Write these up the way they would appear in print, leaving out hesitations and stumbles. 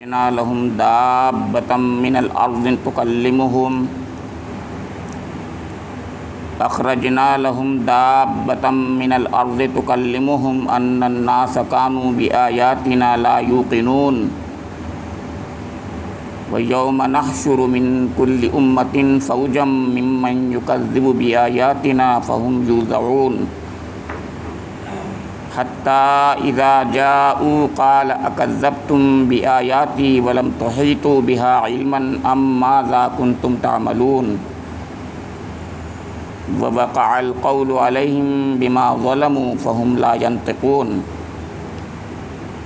لهم دابة من الأرض تكلمهم أخرجنا لهم دابة من الأرض تكلمهم أن الناس كانوا بآياتنا لا يوقنون ويوم نحشر من كل أمة فوجا ممن يكذب بآياتنا فهم يوزعون حتى إذا جاءوا قال أكذبتم بآياتي ولم تحيطوا بها علما أم ماذا كنتم تعملون ووقع القول عليهم بما ظلموا فهم لا ينطقون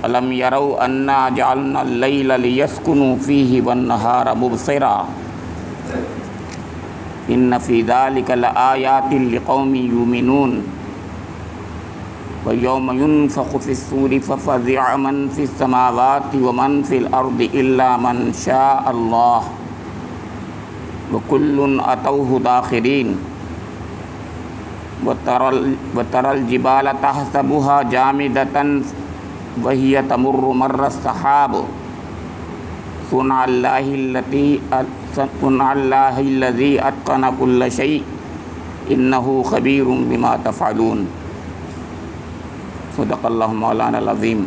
ألم يروا أنا جعلنا الليل ليسكنوا فيه والنهار مبصرا إن في ذلك لآيات لقوم يؤمنون ويوم ينفخ في الصور ففزع من في السماوات ومن في الأرض إلا من شاء الله وكل أتوه داخرين وترى الجبال تحسبها جامدة وهي تمر مر السحاب صنع الله الذي أتقن كل شيء إنه خبير بما تفعلون صدق اللہ مولانا العظیم۔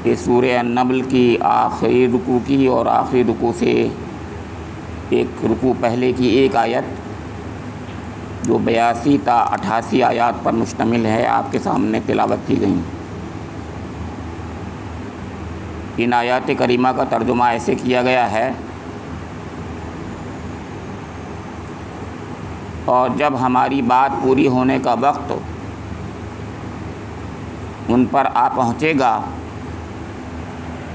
یہ سورہ النمل کی آخری رکوع کی اور آخری رکوع سے ایک رکوع پہلے کی ایک آیت جو 82 تا 88 آیات پر مشتمل ہے آپ کے سامنے تلاوت کی گئیں۔ ان آیات کریمہ کا ترجمہ ایسے کیا گیا ہے: اور جب ہماری بات پوری ہونے کا وقت ان پر آ پہنچے گا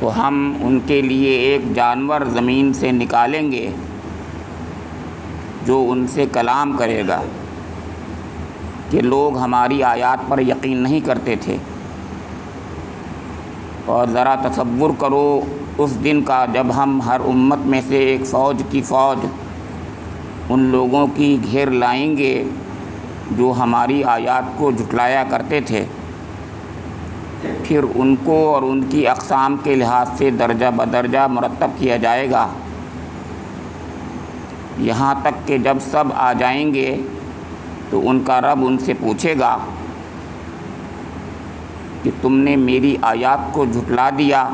تو ہم ان کے لیے ایک جانور زمین سے نکالیں گے جو ان سے کلام کرے گا کہ لوگ ہماری آیات پر یقین نہیں کرتے تھے۔ اور ذرا تصور کرو اس دن کا جب ہم ہر امت میں سے ایک فوج کی فوج ان لوگوں کی گھیر لائیں گے جو ہماری آیات کو جھٹلایا کرتے تھے، پھر ان کو اور ان کی اقسام کے لحاظ سے درجہ بدرجہ مرتب کیا جائے گا، یہاں تک کہ جب سب آ جائیں گے تو ان کا رب ان سے پوچھے گا کہ تم نے میری آیات کو جھٹلا دیا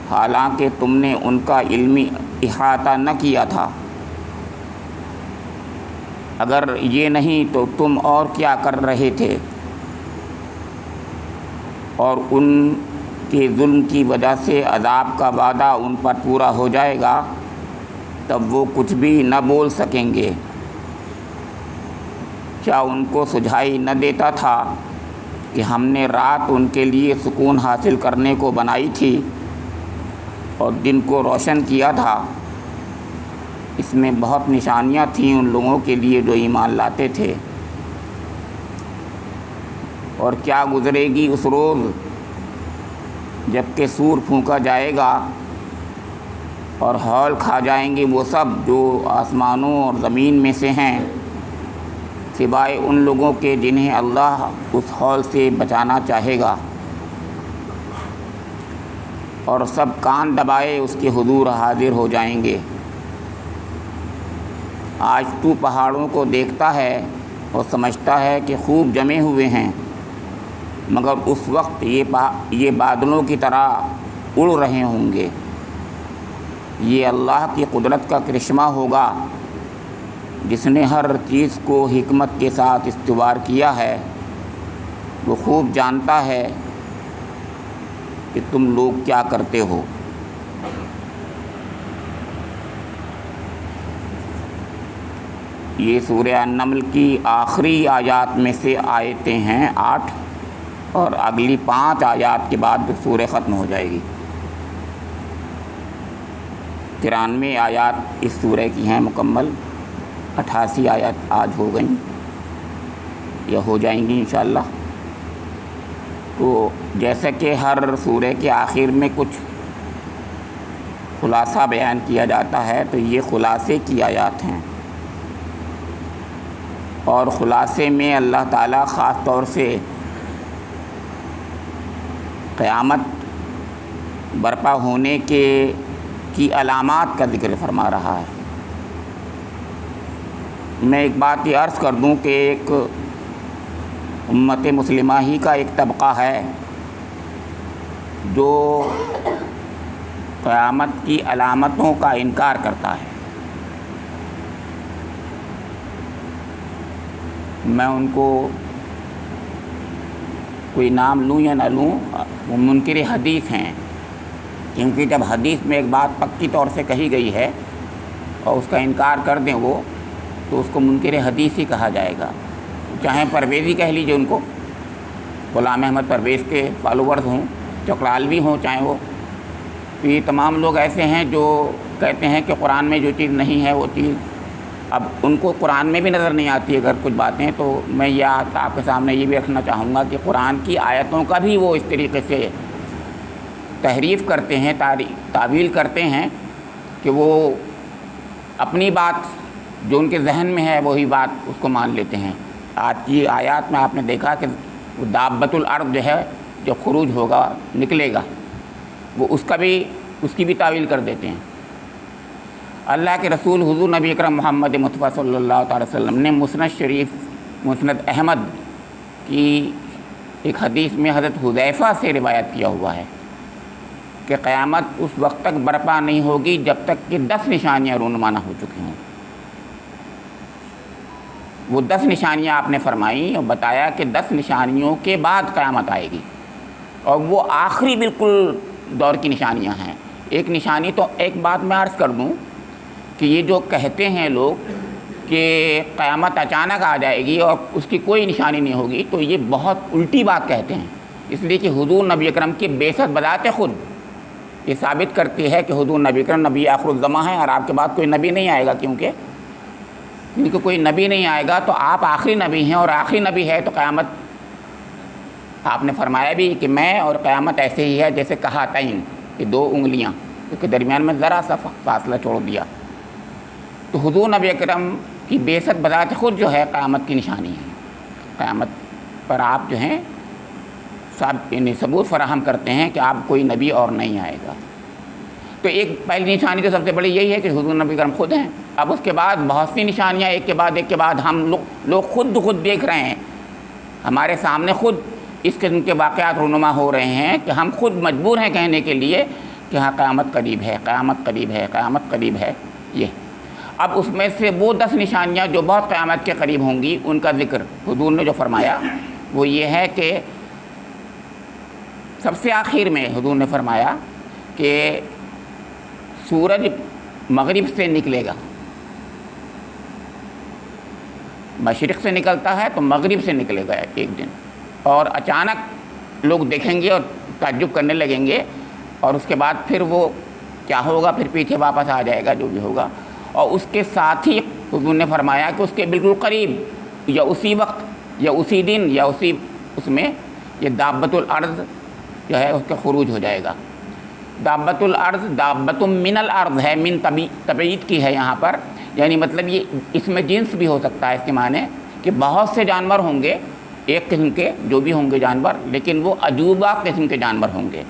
حالانکہ تم نے ان کا علمی احاطہ نہ کیا تھا۔ اگر یہ نہیں تو تم اور کیا کر رہے تھے؟ اور ان کے ظلم کی وجہ سے عذاب کا وعدہ ان پر پورا ہو جائے گا، تب وہ کچھ بھی نہ بول سکیں گے۔ کیا ان کو سجھائی نہ دیتا تھا کہ ہم نے رات ان کے لیے سکون حاصل کرنے کو بنائی تھی اور دن کو روشن کیا تھا؟ اس میں بہت نشانیاں تھیں ان لوگوں کے لیے جو ایمان لاتے تھے۔ اور کیا گزرے گی اس روز جب کہ سور پھونکا جائے گا اور ہول کھا جائیں گے وہ سب جو آسمانوں اور زمین میں سے ہیں، سوائے ان لوگوں کے جنہیں اللہ اس ہول سے بچانا چاہے گا، اور سب کان دبائے اس کے حضور حاضر ہو جائیں گے۔ آج تو پہاڑوں کو دیکھتا ہے اور سمجھتا ہے کہ خوب جمے ہوئے ہیں، مگر اس وقت یہ بادلوں کی طرح اڑ رہے ہوں گے۔ یہ اللہ کی قدرت کا کرشمہ ہوگا جس نے ہر چیز کو حکمت کے ساتھ استوار کیا ہے۔ وہ خوب جانتا ہے کہ تم لوگ کیا کرتے ہو۔ یہ سورہ النمل کی آخری آیات میں سے آیتیں ہیں 8، اور اگلی 5 آیات کے بعد سورہ ختم ہو جائے گی۔ 93 آیات اس سورہ کی ہیں مکمل، 88 آیات آج ہو گئیں یا ہو جائیں گی انشاءاللہ۔ تو جیسا کہ ہر سورہ کے آخر میں کچھ خلاصہ بیان کیا جاتا ہے، تو یہ خلاصے کی آیات ہیں، اور خلاصے میں اللہ تعالیٰ خاص طور سے قیامت برپا ہونے کی علامات کا ذکر فرما رہا ہے۔ میں ایک بات یہ عرض کر دوں کہ ایک امت مسلمہ ہی کا ایک طبقہ ہے جو قیامت کی علامتوں کا انکار کرتا ہے۔ میں ان کو کوئی نام لوں یا نہ لوں، وہ منکر حدیث ہیں، کیونکہ جب حدیث میں ایک بات پکی طور سے کہی گئی ہے اور اس کا انکار کر دیں وہ، تو اس کو منکر حدیث ہی کہا جائے گا۔ چاہے پرویزی کہہ لیجیے ان کو، غلام احمد پرویز کے فالوورز ہوں، چکرالوی ہوں چاہے وہ، تو یہ تمام لوگ ایسے ہیں جو کہتے ہیں کہ قرآن میں جو چیز نہیں ہے وہ چیز اب ان کو قرآن میں بھی نظر نہیں آتی اگر کچھ باتیں، تو میں یہ آپ کے سامنے یہ بھی رکھنا چاہوں گا کہ قرآن کی آیتوں کا بھی وہ اس طریقے سے تحریف کرتے ہیں، تعویل کرتے ہیں کہ وہ اپنی بات جو ان کے ذہن میں ہے وہی بات اس کو مان لیتے ہیں۔ آج کی آیات میں آپ نے دیکھا کہ وہ دابۃ الارض جو ہے، جو خروج ہوگا نکلے گا، وہ اس کی بھی تعویل کر دیتے ہیں۔ اللہ کے رسول حضور نبی اکرم محمد مصطفیٰ صلی اللہ تعالی وسلم نے مسند شریف، مسند احمد کی ایک حدیث میں حضرت حذیفہ سے روایت کیا ہوا ہے کہ قیامت اس وقت تک برپا نہیں ہوگی جب تک کہ 10 نشانیاں رونما نہ ہو چکی ہوں۔ وہ 10 نشانیاں آپ نے فرمائیں اور بتایا کہ 10 نشانیوں کے بعد قیامت آئے گی، اور وہ آخری بالکل دور کی نشانیاں ہیں۔ ایک نشانی تو ایک بات میں عرض کر دوں کہ یہ جو کہتے ہیں لوگ کہ قیامت اچانک آ جائے گی اور اس کی کوئی نشانی نہیں ہوگی، تو یہ بہت الٹی بات کہتے ہیں، اس لیے کہ حضور نبی اکرم کی بعثت بذات خود یہ ثابت کرتی ہے کہ حضور نبی اکرم نبی آخر الزماں ہیں، اور آپ کے بعد کوئی نبی نہیں آئے گا، کیونکہ کوئی نبی نہیں آئے گا تو آپ آخری نبی ہیں، اور آخری نبی ہے تو قیامت آپ نے فرمایا بھی کہ میں اور قیامت ایسے ہی ہے جیسے کہاتین، کہ 2 انگلیاں کے درمیان میں ذرا سا فاصلہ چھوڑ دیا۔ تو حضور نبی اکرم کی بعثت بذات خود جو ہے قیامت کی نشانی ہے۔ قیامت پر آپ جو ہیں یعنی ثبوت فراہم کرتے ہیں کہ آپ کوئی نبی اور نہیں آئے گا۔ تو ایک پہلی نشانی تو سب سے بڑی یہی ہے کہ حضور نبی اکرم خود ہیں۔ اب اس کے بعد بہت سی نشانیاں ایک کے بعد ہم لوگ خود دیکھ رہے ہیں، ہمارے سامنے خود اس قسم کے واقعات رونما ہو رہے ہیں کہ ہم خود مجبور ہیں کہنے کے لیے کہ ہاں قیامت قریب ہے، قیامت قریب ہے، قیامت قریب ہے۔ یہ اب اس میں سے وہ 10 نشانیاں جو بہت قیامت کے قریب ہوں گی، ان کا ذکر حضور نے جو فرمایا وہ یہ ہے کہ سب سے آخر میں حضور نے فرمایا کہ سورج مغرب سے نکلے گا، مشرق سے نکلتا ہے تو مغرب سے نکلے گا ایک دن، اور اچانک لوگ دیکھیں گے اور تعجب کرنے لگیں گے، اور اس کے بعد پھر وہ کیا ہوگا، پھر پیچھے واپس آ جائے گا جو بھی ہوگا۔ اور اس کے ساتھ ہی حضور نے فرمایا کہ اس کے بالکل قریب یا اسی وقت یا اسی دن یا اس میں یہ دابۃ الارض جو ہے اس کا خروج ہو جائے گا۔ دابۃ الارض دابۃ من الارض ہے، من تبعید کی ہے یہاں پر، یعنی مطلب یہ اس میں جنس بھی ہو سکتا ہے، اس کے معنی کہ بہت سے جانور ہوں گے ایک قسم کے جو بھی ہوں گے جانور، لیکن وہ عجوبہ قسم کے جانور ہوں گے،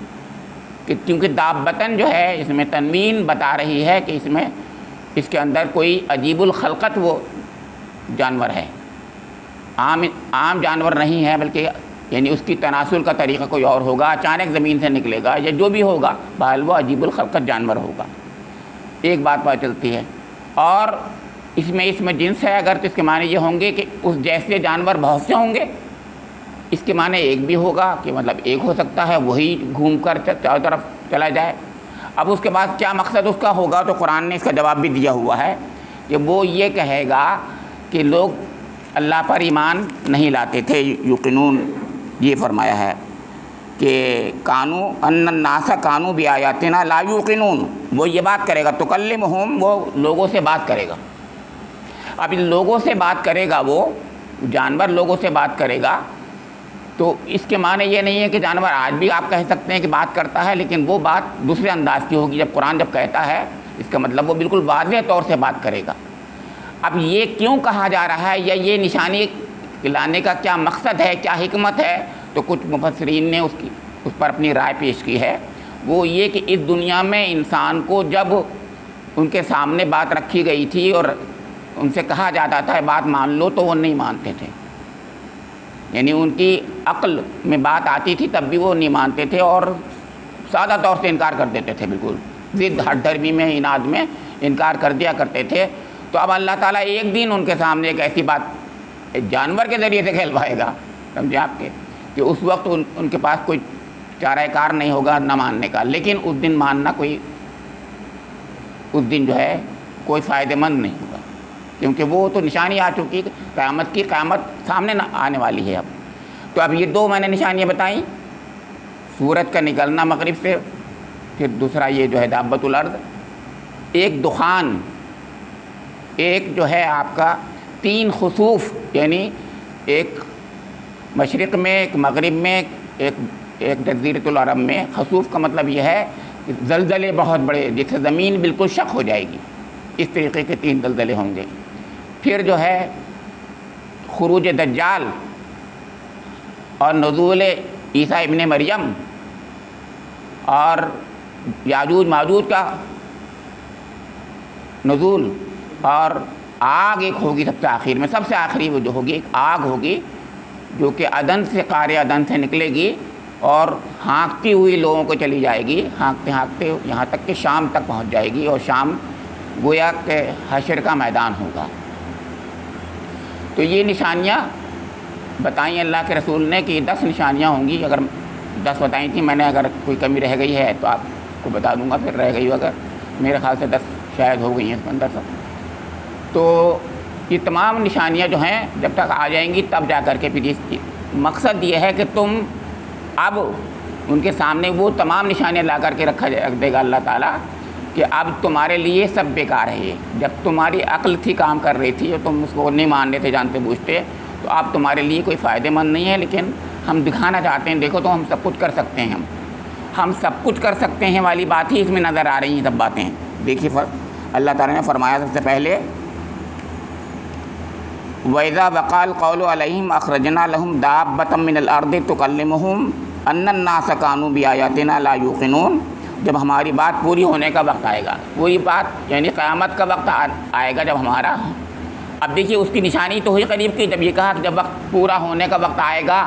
کیونکہ دابتن جو ہے اس میں تنوین بتا رہی ہے کہ اس کے اندر کوئی عجیب الخلقت وہ جانور ہے، عام جانور نہیں ہے، بلکہ یعنی اس کی تناسل کا طریقہ کوئی اور ہوگا، اچانک زمین سے نکلے گا یا جو بھی ہوگا، بہرحال وہ عجیب الخلقت جانور ہوگا۔ ایک بات پتہ چلتی ہے، اور اس میں جنس ہے اگر، تو اس کے معنی یہ ہوں گے کہ اس جیسے جانور بہت سے ہوں گے، اس کے معنی ایک بھی ہوگا کہ مطلب ایک ہو سکتا ہے وہی گھوم کر چاروں طرف چلا جائے۔ اب اس کے بعد کیا مقصد اس کا ہوگا، تو قرآن نے اس کا جواب بھی دیا ہوا ہے کہ وہ یہ کہے گا کہ لوگ اللہ پر ایمان نہیں لاتے تھے، یوقنون یہ فرمایا ہے کہ کانو ان الناس کانو بآیاتنا لا یوقنون، وہ یہ بات کرے گا، تکلمہم، وہ لوگوں سے بات کرے گا۔ اب ان لوگوں سے بات کرے گا، وہ جانور لوگوں سے بات کرے گا، تو اس کے معنی یہ نہیں ہے کہ جانور آج بھی آپ کہہ سکتے ہیں کہ بات کرتا ہے، لیکن وہ بات دوسرے انداز کی ہوگی۔ جب قرآن جب کہتا ہے اس کا مطلب وہ بالکل واضح طور سے بات کرے گا۔ اب یہ کیوں کہا جا رہا ہے، یا یہ نشانی لانے کا کیا مقصد ہے، کیا حکمت ہے، تو کچھ مفسرین نے اس کی اس پر اپنی رائے پیش کی ہے، وہ یہ کہ اس دنیا میں انسان کو جب ان کے سامنے بات رکھی گئی تھی اور ان سے کہا جاتا تھا بات مان لو، تو وہ نہیں مانتے تھے. یعنی ان کی عقل میں بات آتی تھی تب بھی وہ نہیں مانتے تھے اور سادہ طور سے انکار کر دیتے تھے، بالکل ضد ہٹ دھرمی میں اناد میں انکار کر دیا کرتے تھے. تو اب اللہ تعالیٰ ایک دن ان کے سامنے ایک ایسی بات جانور کے ذریعے سے کھلوائے گا، سمجھے آپ کے، کہ اس وقت ان کے پاس کوئی چارہ کار نہیں ہوگا نہ ماننے کا. لیکن اس دن ماننا اس دن جو ہے کوئی فائدہ مند نہیں ہوگا، کیونکہ وہ تو نشانی آ چکی قیامت کی، قیامت سامنے آنے والی ہے اب. تو اب یہ دو میں نے نشانیاں بتائیں، سورج کا نکلنا مغرب سے، پھر دوسرا یہ جو ہے دابۃ الارض، ایک دخان، ایک جو ہے آپ کا 3 خسوف، یعنی ایک مشرق میں، ایک مغرب میں، ایک جزیرۃ العرب میں. خسوف کا مطلب یہ ہے کہ زلزلے بہت بڑے، جس سے زمین بالکل شق ہو جائے گی، اس طریقے کے 3 زلزلے ہوں گے. پھر جو ہے خروج دجال اور نزول عیسیٰ ابن مریم اور یاجوج ماجوج کا نزول، اور آگ ایک ہوگی سب سے آخر میں، سب سے آخری وہ جو ہوگی ایک آگ ہوگی جو کہ عدن سے، قعر عدن سے نکلے گی اور ہانکتی ہوئی لوگوں کو چلی جائے گی، ہانکتے ہانکتے یہاں تک کہ شام تک پہنچ جائے گی، اور شام گویا کہ حشر کا میدان ہوگا. تو یہ نشانیاں بتائیں اللہ کے رسول نے کہ 10 نشانیاں ہوں گی. اگر 10 بتائی تھیں میں نے، اگر کوئی کمی رہ گئی ہے تو آپ کو بتا دوں گا، پھر رہ گئی اگر میرے خیال سے 10 شاید ہو گئی ہیں، 15 سب. تو یہ تمام نشانیاں جو ہیں جب تک آ جائیں گی تب جا کر کے پھر اس کی مقصد یہ ہے کہ تم اب ان کے سامنے وہ تمام نشانیاں لا کر کے رکھ دے گا اللہ تعالیٰ کہ اب تمہارے لیے سب بیکار ہے. یہ جب تمہاری عقل تھی کام کر رہی تھی اور تم اس کو نہیں مان رہے تھے جانتے بوجھتے، تو اب تمہارے لیے کوئی فائدہ مند نہیں ہے. لیکن ہم دکھانا چاہتے ہیں، دیکھو تو ہم سب کچھ کر سکتے ہیں، ہم سب کچھ کر سکتے ہیں والی بات ہی اس میں نظر آ رہی ہیں سب باتیں. دیکھیے اللہ تعالیٰ نے فرمایا سب سے پہلے وَإِذَا وَقَعَ الْقَوْلُ عَلَيْهِمْ أَخْرَجْنَا لَهُمْ دَابَّةً مِّنَ الْأَرْضِ تُكَلِّمُهُمْ أَنَّ النَّاسَ كَانُوا بِآيَاتِنَا لَا يُوقِنُونَ. جب ہماری بات پوری ہونے کا وقت آئے گا، پوری بات یعنی قیامت کا وقت آئے گا جب ہمارا. اب دیکھیے اس کی نشانی تو ہوئی قریب کی، جب یہ کہا کہ جب وقت پورا ہونے کا وقت آئے گا،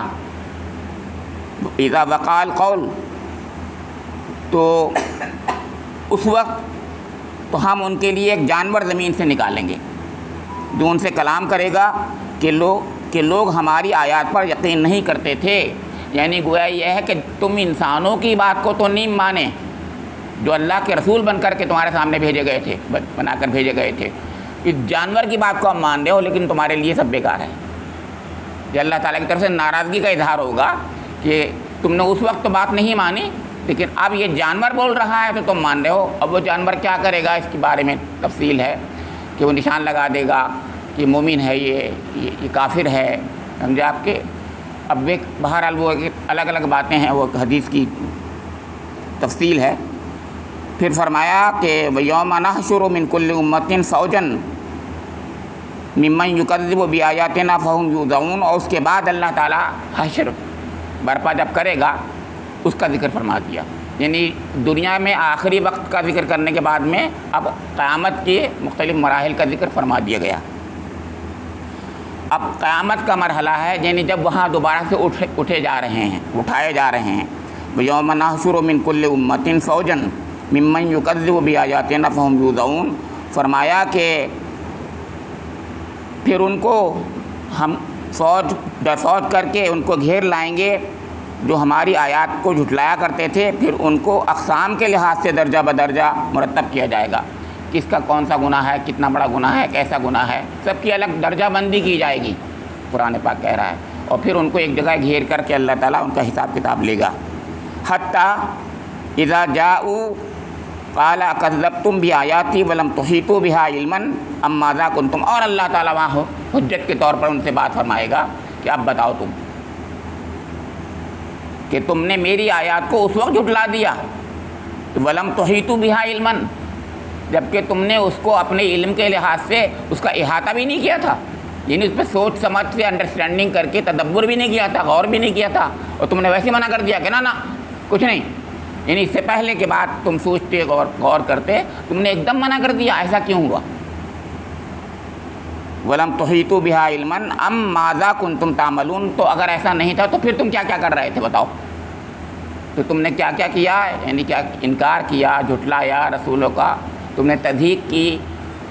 اذا وقع القول، تو اس وقت تو ہم ان کے لیے ایک جانور زمین سے نکالیں گے جو ان سے کلام کرے گا کہ لوگ ہماری آیات پر یقین نہیں کرتے تھے. یعنی گویا یہ ہے کہ تم انسانوں کی بات کو تو نہیں مانے جو اللہ کے رسول بن کر کے تمہارے سامنے بھیجے گئے تھے، بنا کر بھیجے گئے تھے. اس جانور کی بات کو ہم مان رہے ہو لیکن تمہارے لیے سب بیکار ہے. یہ اللہ تعالیٰ کی طرف سے ناراضگی کا اظہار ہوگا کہ تم نے اس وقت تو بات نہیں مانی، لیکن اب یہ جانور بول رہا ہے تو تم مان رہے ہو. اب وہ جانور کیا کرے گا اس کے بارے میں تفصیل ہے کہ وہ نشان لگا دے گا کہ مومن ہے، یہ کافر ہے، سمجھے آپ کے. اب ایک بہرحال وہ الگ الگ باتیں ہیں، وہ حدیث کی تفصیل ہے. پھر فرمایا کہ وَيَوْمَ نَحْشُرُ مِنْ كُلِّ أُمَّةٍ فَوْجًا مِمَّنْ يُكَذِّبُ بِآيَاتِنَا فَهُمْ يُوزَعُونَ. اور اس کے بعد اللہ تعالیٰ حشر برپا جب کرے گا اس کا ذکر فرما دیا. یعنی دنیا میں آخری وقت کا ذکر کرنے کے بعد میں اب قیامت کے مختلف مراحل کا ذکر فرما دیا گیا. اب قیامت کا مرحلہ ہے، یعنی جب وہاں دوبارہ سے اٹھائے جا رہے ہیں. وَيَوْمَ نَحْشُرُ مِنْ كُلِّ أُمَّةٍ فَوْجًا مِمَّنْ يُكَذِّبُ بِآيَاتِنَا فَهُمْ يُوزَعُونَ. فرمایا کہ پھر ان کو ہم فوج کر کے ان کو گھیر لائیں گے جو ہماری آیات کو جھٹلایا کرتے تھے. پھر ان کو اقسام کے لحاظ سے درجہ بدرجہ مرتب کیا جائے گا، کس کا کون سا گناہ ہے، کتنا بڑا گناہ ہے، کیسا گناہ ہے، سب کی الگ درجہ بندی کی جائے گی، قرآن پاک کہہ رہا ہے. اور پھر ان کو ایک جگہ گھیر کر کے اللہ تعالیٰ ان کا حساب کتاب لے گا. حتیٰ اذا جاؤوا قال کذبتم بآیاتی ولم تحیطوا بها علما ام ماذا کنتم. اور اللہ تعالیٰ وہاں حجت کے طور پر ان سے بات فرمائے گا کہ اب بتاؤ تم کہ تم نے میری آیات کو اس وقت جھٹلا دیا، ولم تحیطوا بها علما، جبکہ تم نے اس کو اپنے علم کے لحاظ سے اس کا احاطہ بھی نہیں کیا تھا. یعنی اس پہ سوچ سمجھ سے انڈرسٹینڈنگ کر کے تدبر بھی نہیں کیا تھا، غور بھی نہیں کیا تھا، اور تم نے ویسے منع کر دیا کہ نا کچھ نہیں. یعنی اس سے پہلے کے بعد تم سوچتے غور کرتے, تم نے ایک دم منع کر دیا, ایسا کیوں ہوا؟ وَلَمْ تُحِيطُوا بِهَا عِلْمًا أَمْ مَاذَا كُنْتُمْ تَعْمَلُونَ. تو اگر ایسا نہیں تھا تو پھر تم کیا کیا کر رہے تھے بتاؤ؟ تو تم نے کیا کیا کیا؟ یعنی کیا انکار کیا, جھٹلایا رسولوں کا, تم نے تضحیق کی,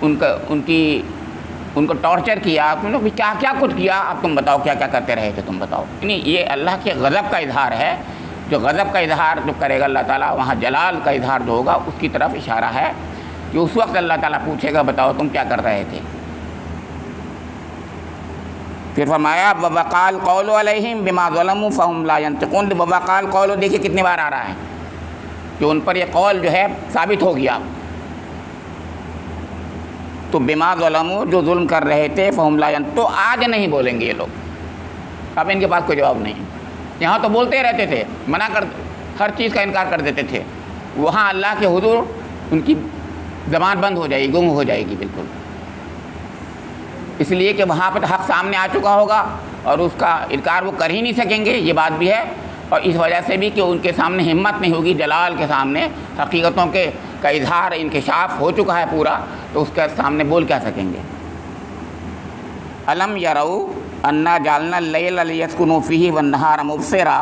ان کو ٹارچر کیا, تم نے کیا کیا کچھ کیا. اب تم بتاؤ کیا کیا کرتے رہے تھے تم بتاؤ. یعنی یہ اللہ کے غضب کا اظہار ہے. جو غضب کا اظہار جو کرے گا اللہ تعالیٰ, وہاں جلال کا اظہار جو ہوگا اس کی طرف اشارہ ہے کہ اس وقت اللہ تعالیٰ پوچھے گا بتاؤ تم کیا کر رہے تھے. پھر فرمایا وَوَقَعَ الْقَوْلُ عَلَيْهِمْ بِمَا ظَلَمُوا فَهُمْ لَا يَنطِقُونَ. وَوَقَعَ الْقَوْلُ دیکھیے کتنی بار آ رہا ہے کہ ان پر یہ قول جو ہے ثابت ہو گیا. تو بِمَا ظَلَمُوا جو ظلم کر رہے تھے فَهُمْ لَا يَنطِقُونَ, تو آج نہیں بولیں گے یہ لوگ. اب ان کے پاس کوئی جواب نہیں. یہاں تو بولتے رہتے تھے, ہر چیز کا انکار کر دیتے تھے. وہاں اللہ کے حضور ان کی زبان بند ہو جائے گی, گم ہو جائے گی بالکل. اس لیے کہ وہاں پر حق سامنے آ چکا ہوگا اور اس کا انکار وہ کر ہی نہیں سکیں گے, یہ بات بھی ہے. اور اس وجہ سے بھی کہ ان کے سامنے ہمت نہیں ہوگی, جلال کے سامنے حقیقتوں کا اظہار انکشاف ہو چکا ہے پورا, تو اس کے سامنے بول کیا سکیں گے. الم یروا انا جعلنا اللیل لیسکنوا فیہ والنہار مبصرا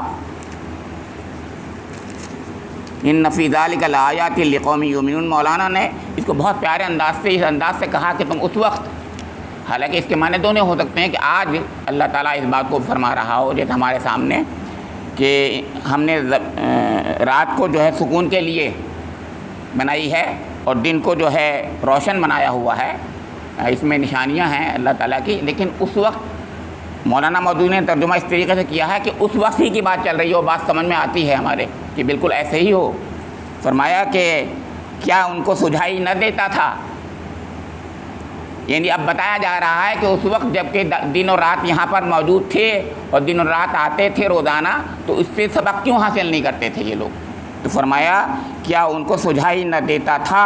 ان فی ذلک لآیات لقوم یؤمنون. مولانا نے اس کو بہت پیارے انداز سے کہا کہ تم اس وقت, حالانکہ اس کے معنی دونوں ہو سکتے ہیں کہ آج اللہ تعالیٰ اس بات کو فرما رہا ہو جیسے ہمارے سامنے کہ ہم نے رات کو جو ہے سکون کے لیے بنائی ہے اور دن کو جو ہے روشن بنایا ہوا ہے, اس میں نشانیاں ہیں اللہ تعالیٰ کی. لیکن اس وقت مولانا مودودی نے ترجمہ اس طریقے سے کیا ہے کہ اس وقت ہی کی بات چل رہی ہو, بات سمجھ میں آتی ہے ہمارے کہ بالکل ایسے ہی ہو. فرمایا کہ کیا ان کو سجھائی نہ دیتا تھا. یعنی اب بتایا جا رہا ہے کہ اس وقت جب کہ دن اور رات یہاں پر موجود تھے اور دن اور رات آتے تھے روزانہ, تو اس سے سبق کیوں حاصل نہیں کرتے تھے یہ لوگ. تو فرمایا کیا ان کو سجھائی نہ دیتا تھا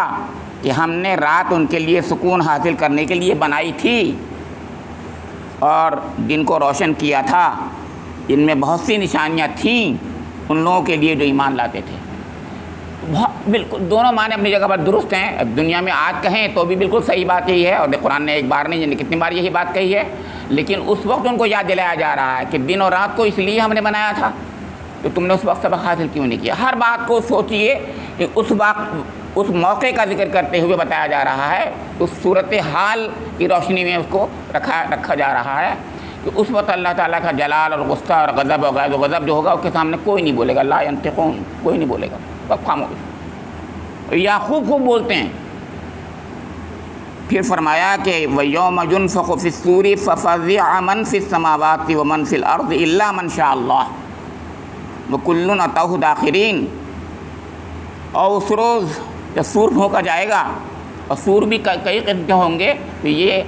کہ ہم نے رات ان کے لیے سکون حاصل کرنے کے لیے بنائی تھی اور دن کو روشن کیا تھا. ان میں بہت سی نشانیاں تھیں ان لوگوں کے لیے جو ایمان لاتے تھے. بالکل دونوں معنی اپنی جگہ پر درست ہیں. اب دنیا میں آج کہیں تو بھی بالکل صحیح بات یہی ہے, اور قرآن نے ایک بار نہیں یعنی کتنی بار یہی بات کہی ہے. لیکن اس وقت ان کو یاد دلایا جا رہا ہے کہ دن اور رات کو اس لیے ہم نے بنایا تھا, تو تم نے اس وقت سبق حاصل کیوں نہیں کیا. ہر بات کو سوچیے کہ اس موقع کا ذکر کرتے ہوئے بتایا جا رہا ہے, اس صورت حال کی روشنی میں اس کو رکھا جا رہا ہے کہ اس وقت اللہ تعالیٰ کا جلال اور غصہ اور غضب ہوگا. جو غضب جو ہوگا اس کے سامنے کوئی نہیں بولے گا, لا ینطقون, کوئی نہیں بولے گا, بس خاموش. یا خوب بولتے ہیں. پھر فرمایا کہ وَيَوْمَ يُنفَخُ فِي الصُّورِ فَفَزِعَ مَنْ فِي السَّمَاوَاتِ وَمَنْ فِي الْأَرْضِ إِلَّا مَنْ شَاءَ اللَّهُ وَكُلٌّ أَتَوْهُ دَاخِرِينَ. اور اس روز جب سور پھونکا جائے گا, اور سور بھی کئی قسم کے ہوں گے, تو یہ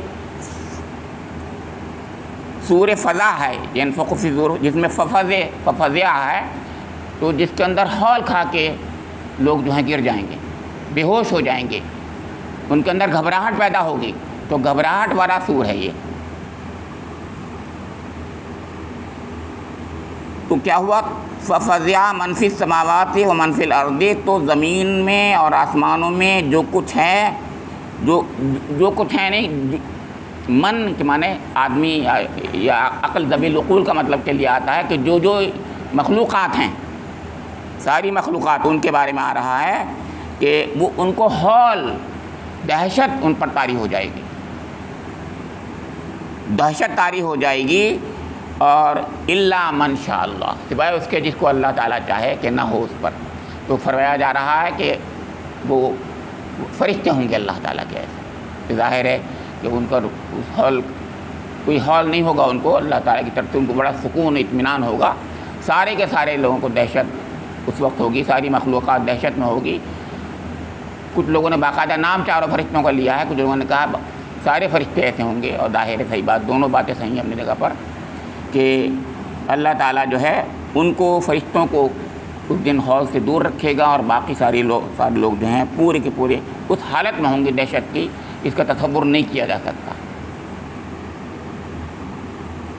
سور فضا ہے, ينفخ فی الصور جس میں ففزع ہے, تو جس کے اندر ہول کھا کے لوگ جو ہیں گر جائیں گے, بے ہوش ہو جائیں گے, ان کے اندر گھبراہٹ پیدا ہوگی. تو گھبراہٹ والا سور ہے یہ. تو کیا ہوا؟ فَفَزِعَ مَنْ فِي السَّمَاوَاتِ وَمَنْ فِي الْأَرْضِ. تو زمین میں اور آسمانوں میں جو کچھ ہے, جو کچھ ہے نہیں, من کے معنی آدمی یا عقل ذوی العقول کا مطلب کے لیے آتا ہے کہ جو مخلوقات ہیں, ساری مخلوقات, ان کے بارے میں آ رہا ہے کہ وہ ان کو ہول, دہشت ان پر طاری ہو جائے گی, دہشت طاری ہو جائے گی. اور الا من شاء اللہ, سوائے اس کے جس کو اللہ تعالیٰ چاہے کہ نہ ہو اس پر. تو فرمایا جا رہا ہے کہ وہ فرشتے ہوں گے اللہ تعالیٰ کے ایسے. ظاہر ہے کہ ان کا کوئی ہال نہیں ہوگا ان کو, اللہ تعالیٰ کی طرف سے ان کو بڑا سکون اطمینان ہوگا. سارے کے سارے لوگوں کو دہشت اس وقت ہوگی, ساری مخلوقات دہشت میں ہوگی. کچھ لوگوں نے باقاعدہ نام چاروں فرشتوں کا لیا ہے, کچھ لوگوں نے کہا سارے فرشتے ایسے ہوں گے. اور ظاہر ہے صحیح بات, دونوں باتیں صحیح ہیں اپنی جگہ پر, کہ اللہ تعالیٰ جو ہے ان کو, فرشتوں کو اس دن ہال سے دور رکھے گا, اور باقی سارے لوگ جو ہیں پورے کے پورے اس حالت میں ہوں گے دہشت کی, اس کا تصور نہیں کیا جا سکتا.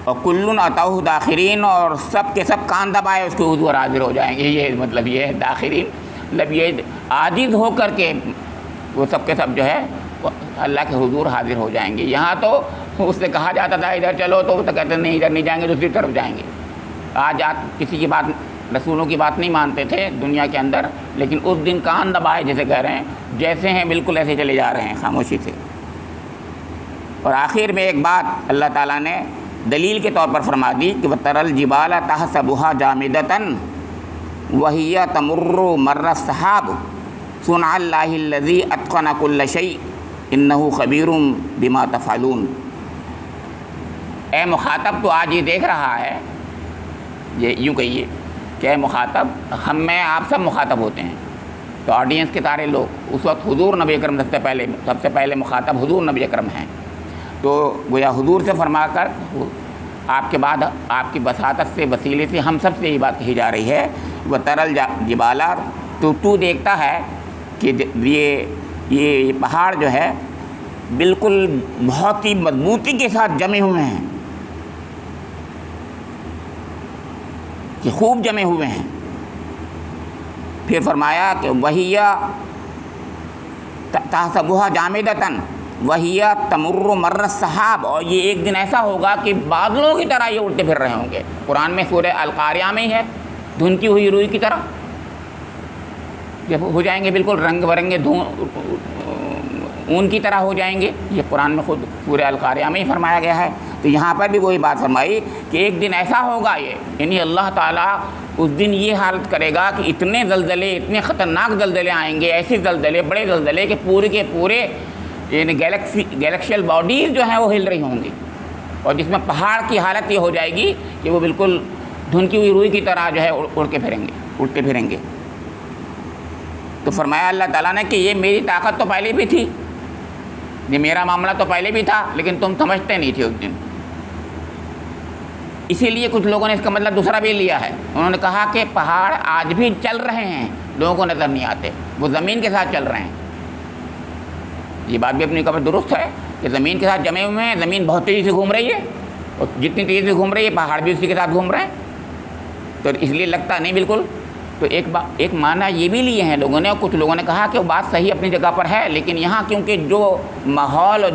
اور کلن اتوہ داخرین، اور سب کے سب کان دبائے اس کے حضور حاضر ہو جائیں گے. یہ مطلب یہ ہے داخرین، مطلب یہ عاجز ہو کر کے وہ سب کے سب جو ہے اللہ کے حضور حاضر ہو جائیں گے. یہاں تو اس سے کہا جاتا تھا ادھر چلو تو وہ تو کہتے نہیں ادھر نہیں جائیں گے، دوسری طرف جائیں گے. آج کسی کی بات، رسولوں کی بات نہیں مانتے تھے دنیا کے اندر، لیکن اس دن کان دبائے جیسے کہہ رہے ہیں، جیسے ہیں بالکل ایسے چلے جا رہے ہیں خاموشی سے. اور آخر میں ایک بات اللہ تعالیٰ نے دلیل کے طور پر فرما دی کہ وَتَرَى الْجِبَالَ تَحْسَبُهَا جَامِدَةً وَهِيَ تَمُرُّ مَرَّ السَّحَابِ صُنْعَ اللَّهِ الَّذِي أَتْقَنَ كُلَّ شَيْءٍ إِنَّهُ خَبِيرٌ بِمَا تَفْعَلُونَ. اے مخاطب تو آج یہ دیکھ رہا ہے، یہ یوں کہیے کہ اے مخاطب، ہم میں آپ سب مخاطب ہوتے ہیں، تو آڈینس کے سارے لوگ اس وقت حضور نبی اکرم سب سے پہلے مخاطب حضور نبی اکرم ہیں. تو گویا حضور سے فرما کر آپ کے بعد آپ کی بساطت سے وسیلے سے ہم سب سے یہ بات کہی جا رہی ہے وَتَرَى الْجِبَالَ، تو دیکھتا ہے کہ یہ پہاڑ جو ہے بالکل بہت ہی مضبوطی کے ساتھ جمے ہوئے ہیں، کہ خوب جمے ہوئے ہیں. پھر فرمایا کہ وَهِيَ تَحْسَبُهَا جَامِدَةً وَهِيَ تَمُرُّ مَرَّ السَّحَابِ، اور یہ ایک دن ایسا ہوگا کہ بادلوں کی طرح یہ اڑتے پھر رہے ہوں گے. قرآن میں سورہ القاریہ میں ہی ہے، دھنتی ہوئی روئی کی طرح جب ہو جائیں گے، بالکل رنگ برنگے اون کی طرح ہو جائیں گے. یہ قرآن میں خود سورہ القاریہ میں ہی فرمایا گیا ہے. تو یہاں پر بھی وہی بات فرمائی کہ ایک دن ایسا ہوگا، یعنی اللہ تعالیٰ اس دن یہ حالت کرے گا کہ اتنے زلزلے، اتنے خطرناک زلزلے آئیں گے، ایسے زلزلے، بڑے زلزلے کہ پورے کے پورے یعنی گلیکشیل باڈیز جو ہیں وہ ہل رہی ہوں گی، اور جس میں پہاڑ کی حالت یہ ہو جائے گی کہ وہ بالکل دھنکی ہوئی روئی کی طرح جو ہے اڑتے پھریں گے. تو فرمایا اللہ تعالیٰ نے کہ یہ میری طاقت تو پہلے بھی تھی، یہ میرا معاملہ تو پہلے بھی تھا، لیکن تم سمجھتے نہیں تھے اس دن. اسی لیے کچھ لوگوں نے اس کا مطلب دوسرا بھی لیا ہے. انہوں نے کہا کہ پہاڑ آج بھی چل رہے ہیں، لوگوں کو نظر نہیں آتے، وہ زمین کے ساتھ چل رہے ہیں. یہ بات بھی اپنی قبر درست ہے کہ زمین کے ساتھ جمے ہوئے ہیں، زمین بہت تیزی سے گھوم رہی ہے، اور جتنی تیزی سے گھوم رہی ہے پہاڑ بھی اسی کے ساتھ گھوم رہے ہیں. تو اس لیے لگتا نہیں بالکل. تو ایک معنی یہ بھی لیے ہیں لوگوں نے، اور کچھ لوگوں نے کہا کہ وہ بات صحیح اپنی جگہ پر ہے، لیکن یہاں کیونکہ جو ماحول اور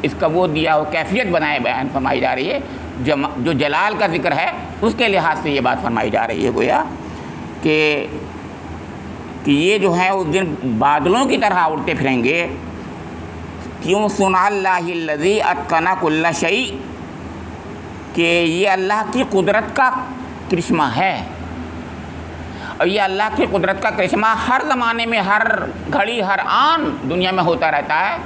اس کا وہ دیا ہو کیفیت بنائے بیان فرمائی جا رہی ہے، جو جلال کا ذکر ہے اس کے لحاظ سے یہ بات فرمائی جا رہی ہے گویا کہ یہ جو ہے اس دن بادلوں کی طرح اڑتے پھریں گے. کیوں؟ صنع اللہ الذی اتقن کل شیء، کہ یہ اللہ کی قدرت کا کرشمہ ہے، اور یہ اللہ کی قدرت کا کرشمہ ہر زمانے میں، ہر گھڑی، ہر آن دنیا میں ہوتا رہتا ہے،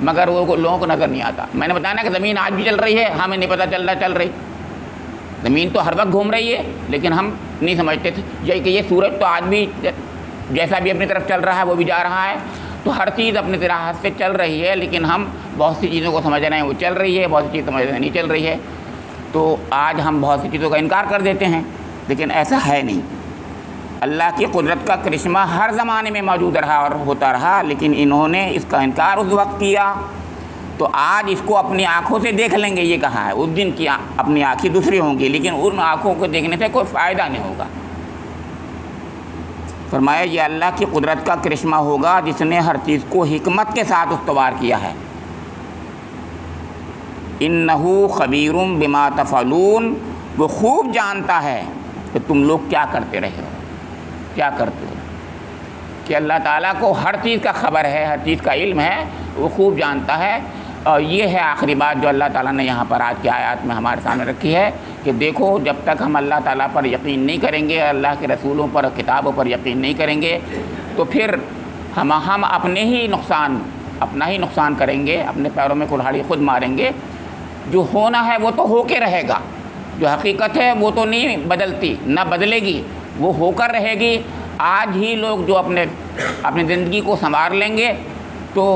مگر وہ لوگوں کو نظر نہیں آتا. میں نے بتایا نا کہ زمین آج بھی چل رہی ہے، ہمیں نہیں پتہ چل رہا چل رہی. زمین تو ہر وقت گھوم رہی ہے، لیکن ہم نہیں سمجھتے تھے. یہ کہ یہ سورج تو آج بھی جیسا بھی اپنی طرف چل رہا ہے وہ بھی جا رہا ہے. تو ہر چیز اپنی طرح سے چل رہی ہے، لیکن ہم بہت سی چیزوں کو سمجھ رہے ہیں وہ چل رہی ہے، بہت سی چیز سمجھ رہے ہیں نہیں چل رہی ہے. تو آج ہم بہت سی چیزوں کا انکار کر دیتے ہیں، لیکن ایسا ہے نہیں. اللہ کی قدرت کا کرشمہ ہر زمانے میں موجود رہا اور ہوتا رہا، لیکن انہوں نے اس کا انکار اس وقت کیا. تو آج اس کو اپنی آنکھوں سے دیکھ لیں گے، یہ کہا ہے. اس دن کی اپنی آنکھیں دوسری ہوں گی، لیکن ان آنکھوں کو دیکھنے سے کوئی فائدہ نہیں ہوگا. فرمایا یہ اللہ کی قدرت کا کرشمہ ہوگا جس نے ہر چیز کو حکمت کے ساتھ استوار کیا ہے. انہ خبیر بما تفعلون، وہ خوب جانتا ہے کہ تم لوگ کیا کرتے رہے ہو، کیا کرتے ہو. کہ اللہ تعالیٰ کو ہر چیز کا خبر ہے، ہر چیز کا علم ہے، وہ خوب جانتا ہے. اور یہ ہے آخری بات جو اللہ تعالیٰ نے یہاں پر آج کی آیات میں ہمارے سامنے رکھی ہے کہ دیکھو جب تک ہم اللہ تعالیٰ پر یقین نہیں کریں گے، اللہ کے رسولوں پر، کتابوں پر یقین نہیں کریں گے، تو پھر ہم اپنا ہی نقصان کریں گے، اپنے پیروں میں کلہاڑی خود ماریں گے. جو ہونا ہے وہ تو ہو کے رہے گا، جو حقیقت ہے وہ تو نہیں بدلتی، نہ بدلے گی، وہ ہو کر رہے گی. آج ہی لوگ جو اپنی زندگی کو سنوار لیں گے تو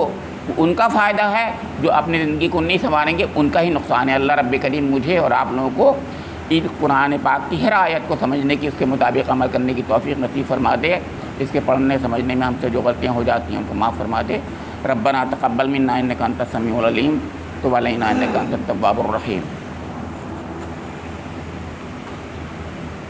ان کا فائدہ ہے، جو اپنی زندگی کو نہیں سنواریں گے ان کا ہی نقصان ہے. اللہ رب کریم مجھے اور آپ لوگوں کو اس قرآن پاک کی ہر آیت کو سمجھنے کی، اس کے مطابق عمل کرنے کی توفیق نصیب فرما دے. اس کے پڑھنے سمجھنے میں ہم سے جو غلطیاں ہو جاتی ہیں ان کو معاف فرما دے. ربنا تقبل منا انک انت السمیع العلیم وتب علینا انک انت التواب الرحیم.